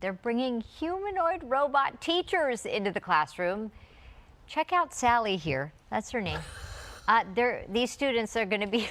They're bringing humanoid robot teachers into the classroom. Check out Sally here. That's her name. These students are going to be...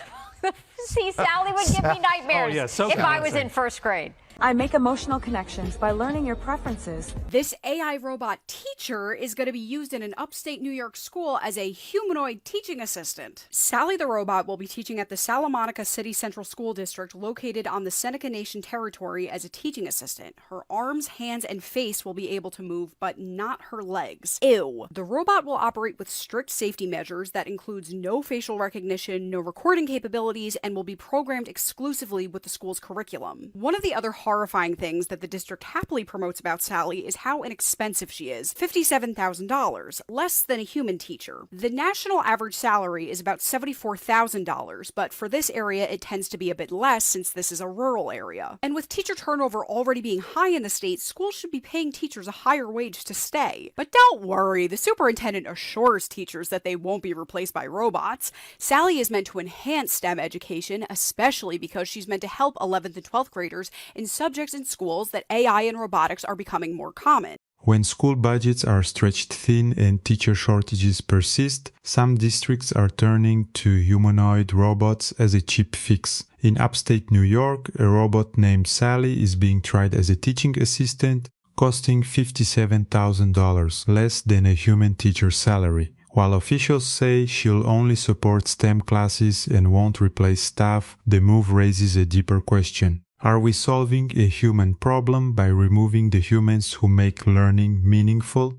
See, Sally would give me nightmares if I was in first grade. I make emotional connections by learning your preferences. This AI robot teacher is going to be used in an upstate New York school as a humanoid teaching assistant. Sally the robot will be teaching at the Salamanca City Central School District located on the Seneca Nation territory as a teaching assistant. Her arms, hands, and face will be able to move, but not her legs. Ew. The robot will operate with strict safety measures that includes no facial recognition, no recording capabilities, and will be programmed exclusively with the school's curriculum. One of the other horrifying things that the district happily promotes about Sally is how inexpensive she is. $57,000, less than a human teacher. The national average salary is about $74,000, but for this area it tends to be a bit less since this is a rural area. And with teacher turnover already being high in the state, schools should be paying teachers a higher wage to stay. But don't worry, the superintendent assures teachers that they won't be replaced by robots. Sally is meant to enhance STEM education, especially because she's meant to help 11th and 12th graders in subjects in schools that AI and robotics are becoming more common. When school budgets are stretched thin and teacher shortages persist, some districts are turning to humanoid robots as a cheap fix. In upstate New York, a robot named Sally is being tried as a teaching assistant, costing $57,000, less than a human teacher's salary. While officials say she'll only support STEM classes and won't replace staff, the move raises a deeper question. Are we solving a human problem by removing the humans who make learning meaningful?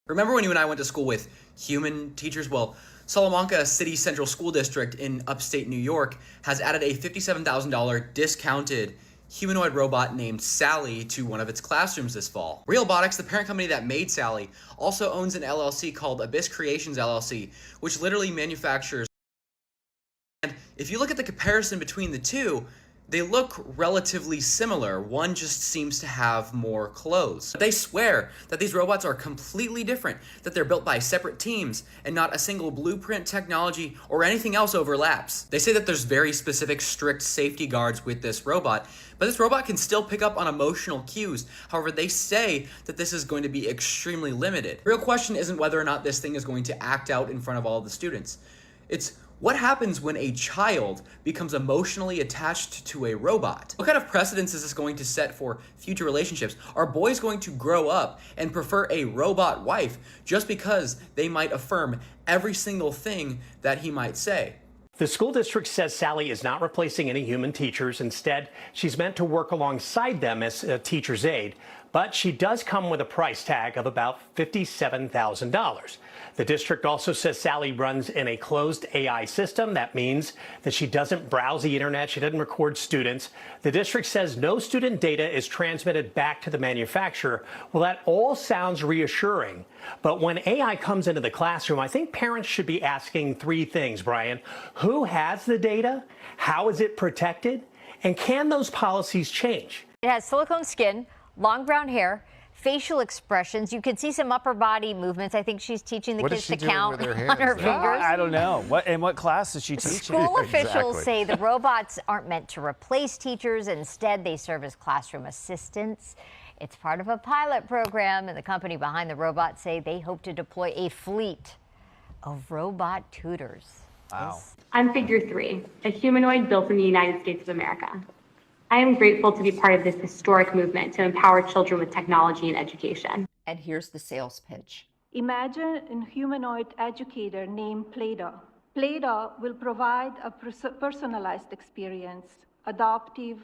Remember when you and I went to school with human teachers? Well, Salamanca City Central School District in upstate New York has added a $57,000 discounted humanoid robot named Sally to one of its classrooms this fall. Realbotics, the parent company that made Sally, also owns an LLC called Abyss Creations LLC, which literally manufactures. And if you look at the comparison between the two, they look relatively similar. One just seems to have more clothes. They swear that these robots are completely different, that they're built by separate teams, and not a single blueprint, technology, or anything else overlaps. They say that there's very specific, strict safety guards with this robot, but this robot can still pick up on emotional cues. However, they say that this is going to be extremely limited. The real question isn't whether or not this thing is going to act out in front of all of the students. It's what happens when a child becomes emotionally attached to a robot? What kind of precedence is this going to set for future relationships? Are boys going to grow up and prefer a robot wife just because they might affirm every single thing that he might say? The school district says Sally is not replacing any human teachers. Instead, she's meant to work alongside them as a teacher's aide. But she does come with a price tag of about $57,000. The district also says Sally runs in a closed AI system. That means that she doesn't browse the internet. She doesn't record students. The district says no student data is transmitted back to the manufacturer. Well, that all sounds reassuring. But when AI comes into the classroom, I think parents should be asking three things, Brian. Who has the data? How is it protected? And can those policies change? It has silicone skin, long brown hair, facial expressions. You can see some upper body movements. I think she's teaching the kids to count on her fingers. I don't know. In what class is she teaching? School officials say the robots aren't meant to replace teachers. Instead, they serve as classroom assistants. It's part of a pilot program, and the company behind the robot say they hope to deploy a fleet of robot tutors. Wow. I'm Figure 3, a humanoid built in the United States of America. I am grateful to be part of this historic movement to empower children with technology and education. And here's the sales pitch. Imagine a humanoid educator named Play-Doh. Play-Doh will provide a personalized experience, adaptive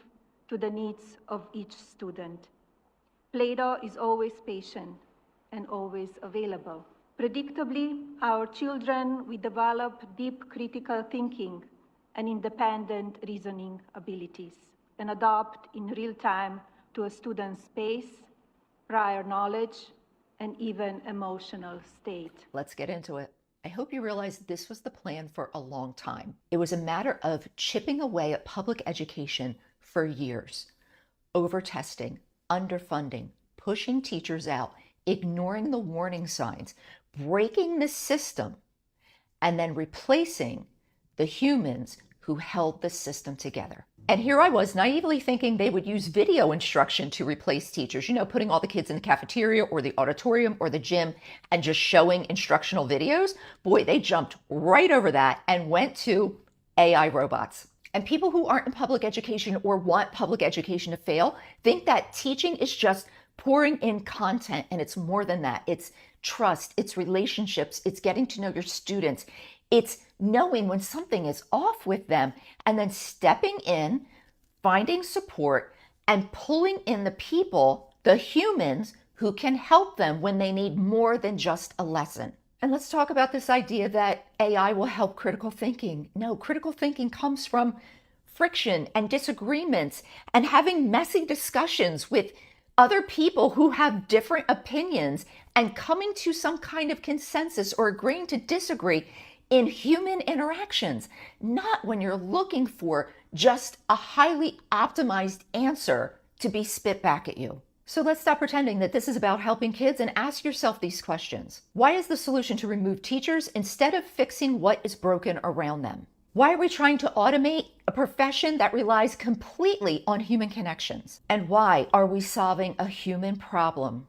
to the needs of each student. Play-Doh is always patient and always available. Predictably, our children will develop deep critical thinking and independent reasoning abilities, and adapt in real time to a student's pace, prior knowledge, and even emotional state. Let's get into it. I hope you realize this was the plan for a long time. It was a matter of chipping away at public education for years. Over-testing, underfunding, pushing teachers out, ignoring the warning signs, breaking the system, and then replacing the humans who held the system together. And here I was naively thinking they would use video instruction to replace teachers, putting all the kids in the cafeteria or the auditorium or the gym and just showing instructional videos. Boy, they jumped right over that and went to AI robots. And people who aren't in public education or want public education to fail think that teaching is just pouring in content, and it's more than that. It's trust, it's relationships, it's getting to know your students. It's knowing when something is off with them and then stepping in, finding support, and pulling in the people, the humans, who can help them when they need more than just a lesson. And let's talk about this idea that AI will help critical thinking. No, critical thinking comes from friction and disagreements and having messy discussions with other people who have different opinions and coming to some kind of consensus or agreeing to disagree in human interactions, not when you're looking for just a highly optimized answer to be spit back at you. So let's stop pretending that this is about helping kids and ask yourself these questions. Why is the solution to remove teachers instead of fixing what is broken around them? Why are we trying to automate a profession that relies completely on human connections? And why are we solving a human problem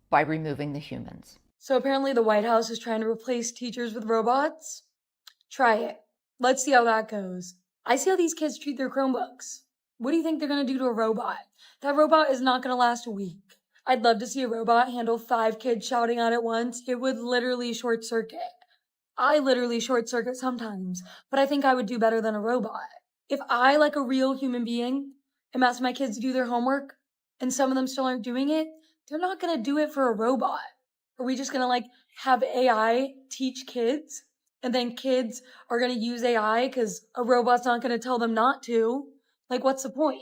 by removing the humans? So apparently the White House is trying to replace teachers with robots. Try it. Let's see how that goes. I see how these kids treat their Chromebooks. What do you think they're going to do to a robot? That robot is not going to last a week. I'd love to see a robot handle 5 kids shouting out at once. It would literally short circuit. I literally short circuit sometimes, but I think I would do better than a robot. If I, like a real human being, am asking my kids to do their homework and some of them still aren't doing it, they're not going to do it for a robot. Are we just going to have AI teach kids? And then kids are going to use AI because a robot's not going to tell them not to. What's the point?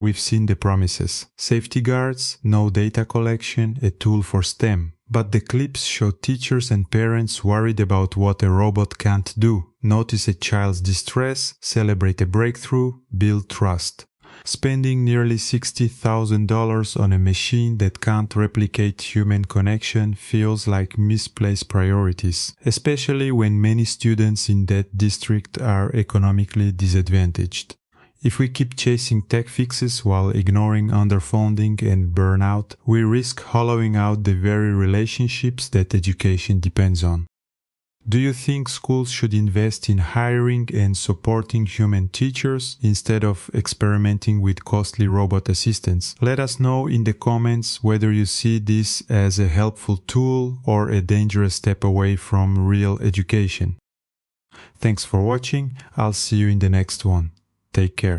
We've seen the promises. Safety guards, no data collection, a tool for STEM. But the clips show teachers and parents worried about what a robot can't do. Notice a child's distress, celebrate a breakthrough, build trust. Spending nearly $60,000 on a machine that can't replicate human connection feels like misplaced priorities, especially when many students in that district are economically disadvantaged. If we keep chasing tech fixes while ignoring underfunding and burnout, we risk hollowing out the very relationships that education depends on. Do you think schools should invest in hiring and supporting human teachers instead of experimenting with costly robot assistants? Let us know in the comments whether you see this as a helpful tool or a dangerous step away from real education. Thanks for watching. I'll see you in the next one. Take care.